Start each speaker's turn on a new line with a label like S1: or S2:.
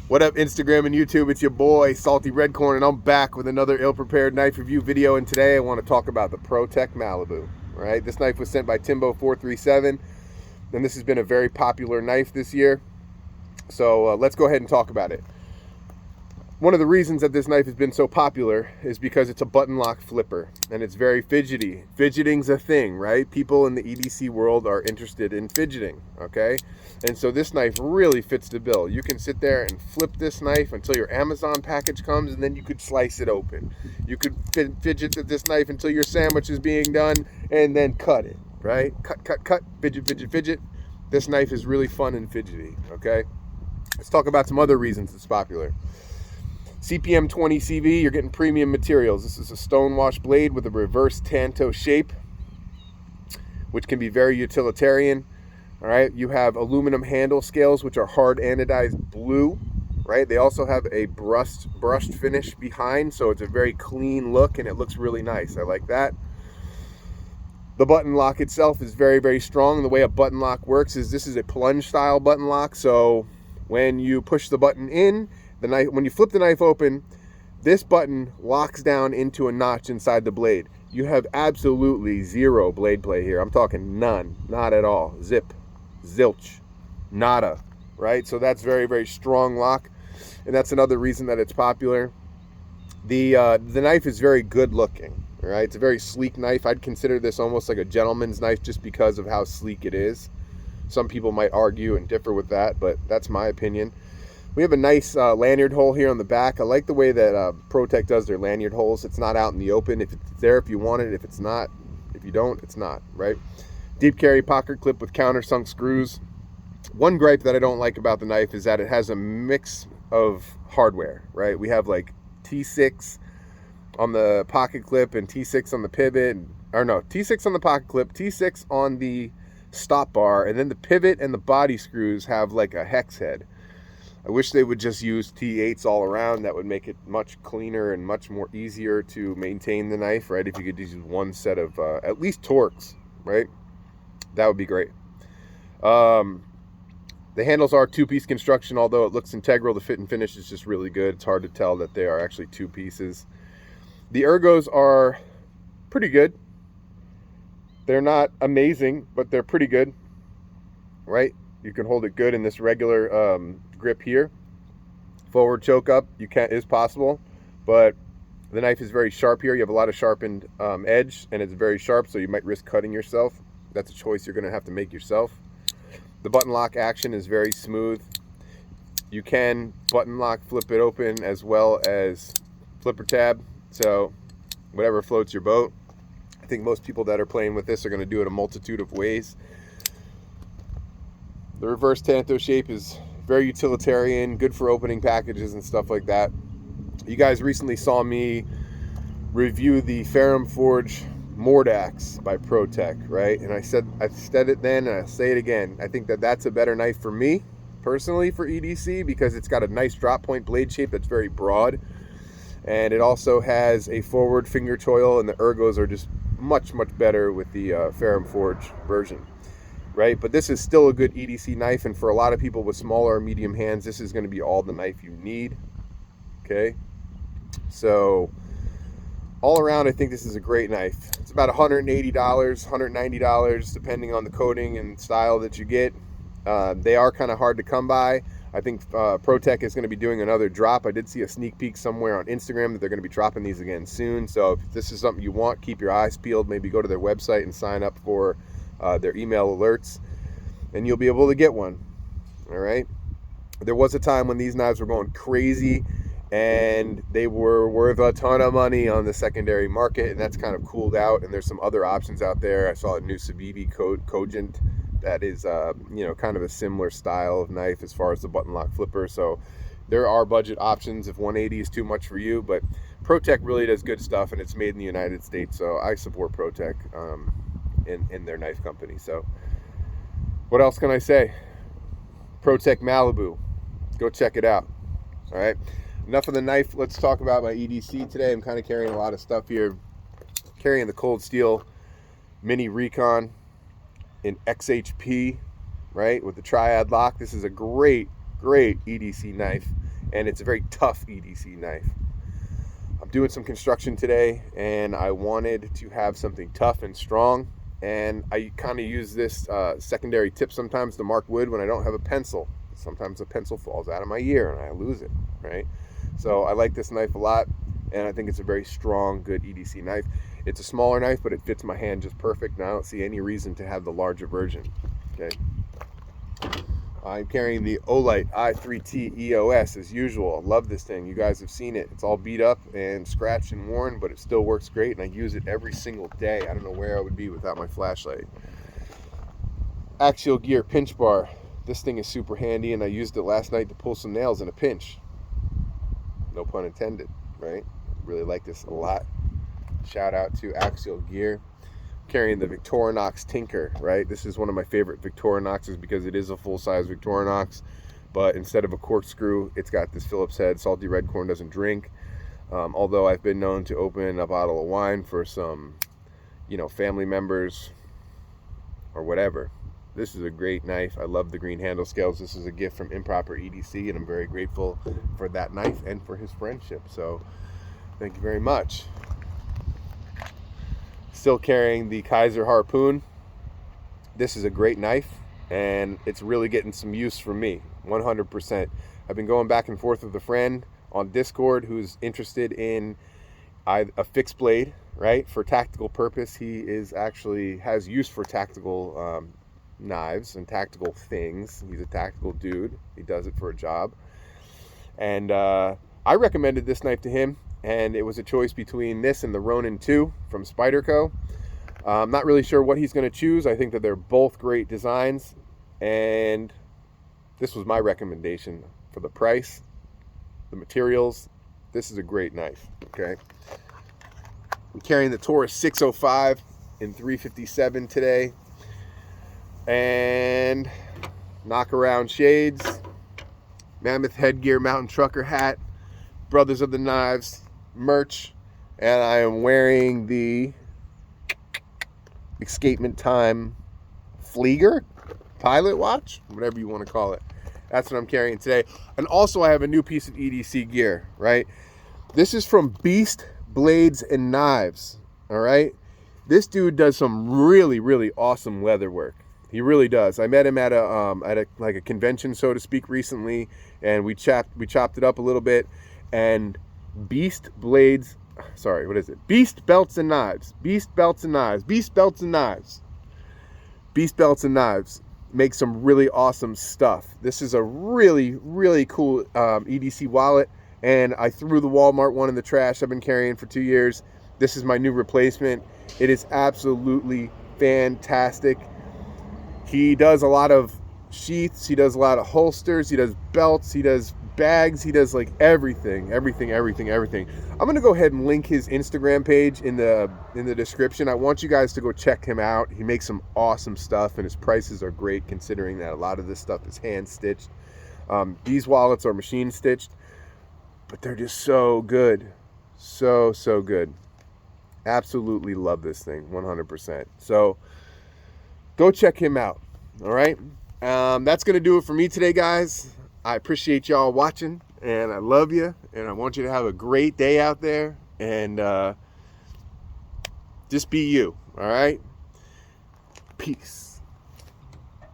S1: What up, Instagram and YouTube? It's your boy, Salty Redcorn, and I'm back with another ill-prepared knife review video. And today I want to talk about the Protech Malibu. All right, this knife was sent by Timbo437, and this has been a very popular knife this year. So let's go ahead and talk about it. One of the reasons that this knife has been so popular is because it's a button lock flipper and it's very fidgety. Fidgeting's a thing, right? People in the EDC world are interested in fidgeting, okay? And so this knife really fits the bill. You can sit there and flip this knife until your Amazon package comes, and then you could slice it open. You could fidget with this knife until your sandwich is being done, and then cut it, right? Cut, fidget. This knife is really fun and fidgety, okay? Let's talk about some other reasons it's popular. CPM 20 CV, you're getting premium materials. This is a stonewash blade with a reverse tanto shape, which can be very utilitarian. All right, you have aluminum handle scales, which are hard anodized blue, right? They also have a brushed finish behind, so it's a very clean look and it looks really nice. I like that. The button lock itself is very, very strong. The way a button lock works is this is a plunge style button lock, so when you push the button in, the knife, when you flip the knife open, this button locks down into a notch inside the blade. You have absolutely zero blade play here. I'm talking none, not at all. Zip, zilch, nada, right? So that's very, very strong lock, and that's another reason that it's popular. The knife is very good looking, right? It's a very sleek knife. I'd consider this almost like a gentleman's knife just because of how sleek it is. Some people might argue and differ with that, but that's my opinion. We have a nice lanyard hole here on the back. I like the way that Protech does their lanyard holes. It's not out in the open. If it's there, if you want it. If it's not, if you don't, it's not, right? Deep carry pocket clip with countersunk screws. One gripe that I don't like about the knife is that it has a mix of hardware, right? We have like T6 on the pocket clip and T6 on the pivot, or no, T6 on the pocket clip, T6 on the stop bar, and then the pivot and the body screws have like a hex head. I wish they would just use T8s all around. That would make it much cleaner and much more easier to maintain the knife, right? If you could use one set of at least Torx, right? That would be great. The handles are two-piece construction, although it looks integral. The fit and finish is just really good. It's hard to tell that they are actually two pieces. The ergos are pretty good. They're not amazing, but they're pretty good, right? You can hold it good in this regular grip here. Forward choke up is possible, but the knife is very sharp here. You have a lot of sharpened edge, and it's very sharp, so you might risk cutting yourself. That's a choice you're going to have to make yourself. The button lock action is very smooth. You can button lock, flip it open, as well as flipper tab, so whatever floats your boat. I think most people that are playing with this are going to do it a multitude of ways. The reverse tanto shape is very utilitarian, good for opening packages and stuff like that. You guys recently saw me review the Ferrum Forge Mordax by Protech, right? And I said it then and I'll say it again. I think that that's a better knife for me, personally, for EDC, because it's got a nice drop point blade shape that's very broad. And it also has a forward finger choil, and the ergos are just much, much better with the Ferrum Forge version. Right, but this is still a good EDC knife, and for a lot of people with smaller or medium hands, this is going to be all the knife you need. Okay, so all around, I think this is a great knife. It's about $180, $190, depending on the coating and style that you get. They are kind of hard to come by. I think Protech is going to be doing another drop. I did see a sneak peek somewhere on Instagram that they're going to be dropping these again soon. So if this is something you want, keep your eyes peeled. Maybe go to their website and sign up for their email alerts, and you'll be able to get one. All right, there was a time when these knives were going crazy and they were worth a ton of money on the secondary market, and that's kind of cooled out, and there's some other options out there. I saw a new Civivi Cogent that is kind of a similar style of knife as far as the button lock flipper. So there are budget options if 180 is too much for you, but Protech really does good stuff, and it's made in the United States, so I support Protech in their knife company. So what else can I say? Protech Malibu, go check it out. All right, enough of the knife. Let's talk about my EDC today. I'm kind of carrying a lot of stuff here. Carrying the Cold Steel Mini Recon in XHP, right, with the triad lock. This is a great EDC knife. and it's a very tough EDC knife. I'm doing some construction today, and I wanted to have something tough and strong, and I kind of use this secondary tip sometimes to mark wood when I don't have a pencil. Sometimes a pencil falls out of my ear and I lose it, right? So I like this knife a lot, and I think it's a very strong, good EDC knife. It's a smaller knife, but it fits my hand just perfect, and I don't see any reason to have the larger version, okay? I'm carrying the Olight i3T EOS as usual. I love this thing. You guys have seen it. It's all beat up and scratched and worn, but it still works great, and I use it every single day. I don't know where I would be without my flashlight. Axial Gear pinch bar. This thing is super handy, and I used it last night to pull some nails in a pinch. No pun intended, right? Really like this a lot. Shout out to Axial Gear. Carrying the Victorinox Tinker, right? This is one of my favorite Victorinoxes because it is a full-size Victorinox, but instead of a corkscrew, it's got this Phillips head. Salty red corn doesn't drink. Although I've been known to open a bottle of wine for some, family members or whatever. This is a great knife. I love the green handle scales. This is a gift from Improper EDC, and I'm very grateful for that knife and for his friendship. So thank you very much. Still carrying the Kaiser Harpoon. This is a great knife, and it's really getting some use from me, 100%. I've been going back and forth with a friend on Discord who's interested in a fixed blade, right, for tactical purpose. He has use for tactical knives and tactical things. He's a tactical dude. He does it for a job. And I recommended this knife to him, and it was a choice between this and the Ronin 2 from Spyderco. I'm not really sure what he's going to choose. I think that they're both great designs, and this was my recommendation for the price, the materials. This is a great knife, okay? I'm carrying the Taurus 605 in 357 today, and knockaround shades, mammoth headgear, mountain trucker hat, Brothers of the Knives merch, and I am wearing the Escapement Time Flieger pilot watch, whatever you want to call it. That's what I'm carrying today. And also I have a new piece of EDC gear, right? This is from Beast Blades and Knives, all right? This dude does some really, really awesome leather work. He really does. I met him at a convention, so to speak, recently, and we chopped it up a little bit. And Beast Belts and Knives. Beast Belts and Knives. Beast Belts and Knives. Beast Belts and Knives make some really awesome stuff. This is a really, really cool EDC wallet, and I threw the Walmart one in the trash I've been carrying for 2 years. This is my new replacement. It is absolutely fantastic. He does a lot of sheaths, he does a lot of holsters, he does belts, he does bags, he does like everything. I'm gonna go ahead and link his Instagram page in the description. I want you guys to go check him out. He makes some awesome stuff, and his prices are great considering that a lot of this stuff is hand stitched. These wallets are machine stitched, but they're just so good. So good. Absolutely love this thing, 100%. So go check him out, all right? That's going to do it for me today, guys. I appreciate y'all watching, and I love you, and I want you to have a great day out there, and just be you, all right? Peace.